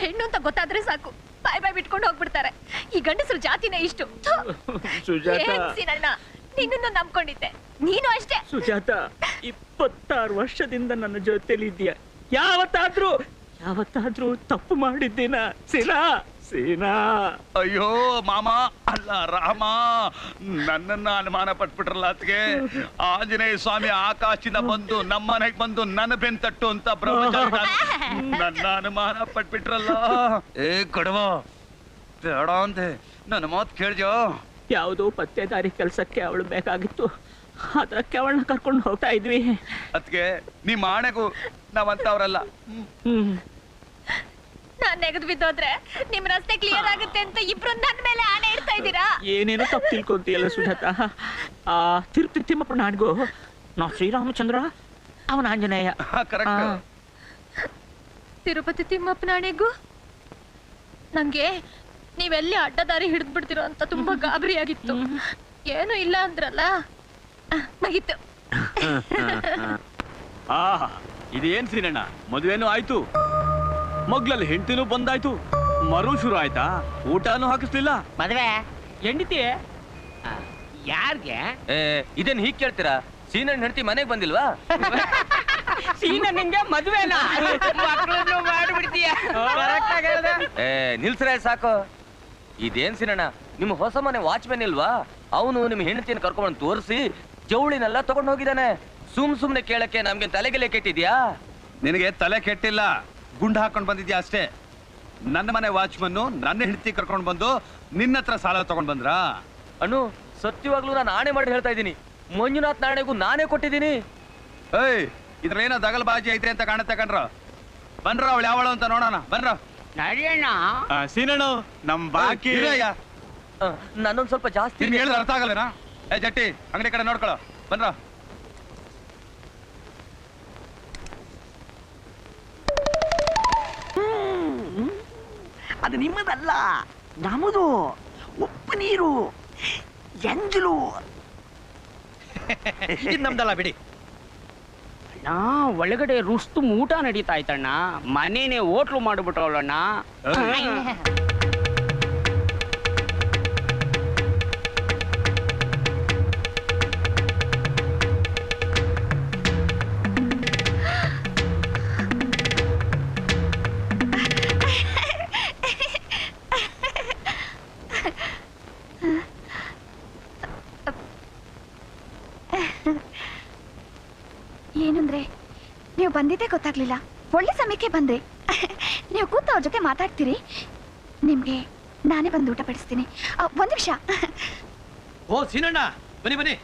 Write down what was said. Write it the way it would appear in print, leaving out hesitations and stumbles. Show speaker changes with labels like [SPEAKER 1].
[SPEAKER 1] ಹೆಣ್ಣು ಅಂತ ಗೊತ್ತಾದ್ರೆ ಸಾಕು ಬಾಯ್ ಬಾಯ್ ಬಿಟ್ಕೊಂಡು ಹೋಗ್ಬಿಡ್ತಾರೆ. ಈ ಗಂಡಸರು ಜಾತಿನೇ ಇಷ್ಟು.
[SPEAKER 2] ಸುಜಾತ,
[SPEAKER 1] ಸೀನಣ್ಣ, ನಿನ್ನನ್ನು ನಂಬ್ಕೊಂಡಿದ್ದೆ, ನೀನು ಅಷ್ಟೇ.
[SPEAKER 2] ಸುಜಾತ, 26 ವರ್ಷದಿಂದ ನನ್ನ ಜೊತೆಲಿ ಇದೆಯಾ? ಯಾವತ್ತಾದ್ರೂ ತಪ್ಪು ಮಾಡಿದ್ದೀನ? ಸೀನಾ,
[SPEAKER 3] ಅಯ್ಯೋ ಮಾಮ ಅಲ್ಲ ರಾಮ, ನನ್ನನ್ನ ಅನುಮಾನ ಪಟ್ಬಿಟ್ರಲ್ಲ ಅತ್ಗೆ. ಆಂಜನೇಯ ಸ್ವಾಮಿ ಆಕಾಶದಿಂದ ಬಂದು ನಮ್ಮನೆಗೆ ಬಂದು ನನ್ನ ಬೆನ್ ತಟ್ಟು ಅಂತ ಬ್ರಹ್ಮಚಾರಿ ನನ್ನ ಅನುಮಾನ ಪಟ್ಬಿಟ್ರಲ್ಲ. ಏ ಕಡವ, ಬೇಡ ಅಂತೆ, ನನ್ನ ಮಾತು ಕೇಳ್ಜೋ.
[SPEAKER 2] ಯಾವುದೋ ಪತ್ತೆದಾರಿ ಕೆಲ್ಸಕ್ಕೆ ಅವಳು ಬೇಕಾಗಿತ್ತು, ಅದಕ್ಕೆ ಅವಳನ್ನ ಕರ್ಕೊಂಡು ಹೋಗ್ತಾ ಇದ್ವಿ.
[SPEAKER 3] ಅತ್ಗೆ ನಿಮ್ಮ ಆಣೆಗೂ ನಾವಂತವ್ರಲ್ಲ.
[SPEAKER 1] ನಾನ್ ನೆಗದು ಬಿದ್ದೋದ್ರೆ ನಿಮ್ ರಸ್ತೆ ಕ್ಲಿಯರ್ ಆಗುತ್ತೆ ಅಂತ ಇಬ್ರು ನನ್ನ ಮೇಲೆ ಆಣೆ ಇಡ್ತಾ ಇದ್ದೀರಾ?
[SPEAKER 2] ಏನೇನೋ ತಪ್ಪು ತಿಳ್ಕೊಂತೀಯಲ್ಲ ಸುಜಾತ. ತಿರುಪತಿ ತಿಮ್ಮಪ್ಪ ನಾಡ್ಗು ನಾ ಶ್ರೀರಾಮಚಂದ್ರ, ಅವನ ಆಂಜನೇಯ.
[SPEAKER 1] ತಿರುಪತಿ ತಿಮ್ಮಪ್ಪನ ಆಣೆಗೂ ನಂಗೆ ನೀವೆಲ್ಲಿ ಅಡ್ಡದಾರಿ ಹಿಡಿದ್ ಬಿಡ್ತಿರೋ ಅಂತ ತುಂಬಾ ಗಾಬರಿ ಆಗಿತ್ತು. ಏನು ಇಲ್ಲ ಅಂದ್ರಲ್ಲ, ಮುಗೀತು.
[SPEAKER 4] ಇದೇನ್ ಶ್ರೀನಣ್ಣ, ಮದುವೆನೂ ಆಯ್ತು, ಮಗ್ಲಲ್ಲಿ ಹೆಂಡತಿನೂ ಬಂದಾಯ್ತು, ಮರು ಶುರು ಆಯ್ತಾ? ಊಟನೂ ಹಾಕಿಸ್ಲಿಲ್ಲ.
[SPEAKER 5] ಮದ್ವೆ ಹೆಂಡತಿ ಯಾರ್ಗೆ?
[SPEAKER 6] ಇದೇನ್ ಹೀಗ್ ಕೇಳ್ತೀರಾ? ಸೀನಣ್ಣ ಹೆಂಡತಿ ಮನೆಗ್ ಬಂದಿಲ್ವಾ?
[SPEAKER 5] ಸೀನಣ್ಣಂಗೆ ಮದ್ವೆನಾ? ಮಕ್ಕಳನ್ನು ಮಾಡ್ಬಿಡ್ತೀಯ.
[SPEAKER 6] ನಿಲ್ಸ್ರೆ ಸಾಕು. ಇದೇನ್ ಸೀನಣ್ಣ, ನಿಮ್ಮ ಹೊಸ ಮನೆ ವಾಚ್ಮೆನ್ ಇಲ್ವಾ? ಅವನು ನಿಮ್ ಹೆಂಡತಿಯನ್ನು ಕರ್ಕೊಂಡ್ ತೋರಿಸಿ ಜವಳಿನೆಲ್ಲ ತಗೊಂಡ್ ಹೋಗಿದ್ದಾನೆ. ಸುಮ್ನೆ ಕೇಳಕ್ಕೆ ನಮ್ಗೆ ತಲೆಗೆಲೆ ಕೆಟ್ಟಿದ್ಯಾ?
[SPEAKER 3] ನಿನಗೆ ತಲೆ ಕೆಟ್ಟಿಲ್ಲ, ಗುಂಡು ಹಾಕೊಂಡ್ ಬಂದಿದ್ಯಾ ಅಷ್ಟೇ. ನನ್ನ ಮನೆ ವಾಚ್ಮನ್ನು ನನ್ನ ಹೆಂಡತಿ ಕರ್ಕೊಂಡು ಬಂದು ನಿನ್ನ ಹತ್ರ ಸಾಲ ತಗೊಂಡ್ ಬಂದ್ರ?
[SPEAKER 6] ಅಣ್ಣು, ಸತ್ಯವಾಗ್ಲೂ ನಾನು ಆಣೆ ಮಾಡಿ ಹೇಳ್ತಾ ಇದ್ದೀನಿ, ಮಂಜುನಾಥ್ ನಾಣೆಗೂ ನಾನೇ ಕೊಟ್ಟಿದ್ದೀನಿ.
[SPEAKER 3] ಏಯ್, ಇದ್ರೇನೋ ದಗಲ್ ಬಾಜಿ ಐತ್ರಿ ಅಂತ ಕಾಣುತ್ತೆ ಕಣ್ರ. ಬನ್ರ, ಅವಳು ಯಾವಳು ಅಂತ ನೋಡೋಣ. ಬನ್ರ
[SPEAKER 5] ನಡಿಯಣ್ಣ.
[SPEAKER 4] ಸೀನಣ್ಣ, ನಮ್ ಬಾಕಿ.
[SPEAKER 6] ನನ್ನೊಂದ್ ಸ್ವಲ್ಪ ಜಾಸ್ತಿ
[SPEAKER 3] ಹೇಳಿದ್ರೆ ಅರ್ಥ ಆಗಲ್ಲನಾ? ಏ ಜಟ್ಟಿ, ಅಂಗಡಿ ಕಡೆ ನೋಡ್ಕೊಳ್ಳೋ. ಬನ್ರ.
[SPEAKER 5] ಅದು ನಿಮ್ಮದಲ್ಲ, ನಮ್ಮದು. ಉಪ್ಪು ನೀರು, ಎಂಜಲು.
[SPEAKER 6] ನಮ್ದಲ್ಲ ಬಿಡಿ.
[SPEAKER 5] ಒಳಗಡೆ ರುಸ್ತು ಊಟ ನಡೀತಾ ಇತ್ತಣ್ಣ, ಮನೇನೆ ಹೋಟ್ಲು ಮಾಡ್ಬಿಟ್ಟವಳಣ್ಣ.
[SPEAKER 1] ಏನಂದ್ರೆ ನೀವು ಬಂದಿದ್ದೇ ಗೊತ್ತಾಗ್ಲಿಲ್ಲ. ಒಳ್ಳೆ ಸಮಯಕ್ಕೆ ಬಂದ್ರಿ. ನೀವು ಕೂತು ಅವ್ರ ಜೊತೆ ಮಾತಾಡ್ತೀರಿ, ನಿಮ್ಗೆ ನಾನೇ ಬಂದು ಊಟ ಪಡಿಸ್ತೀನಿ. ಒಂದ್ ನಿಮಿಷ.
[SPEAKER 6] ಓ ಸೀನಣ್ಣ, ಬನ್ನಿ.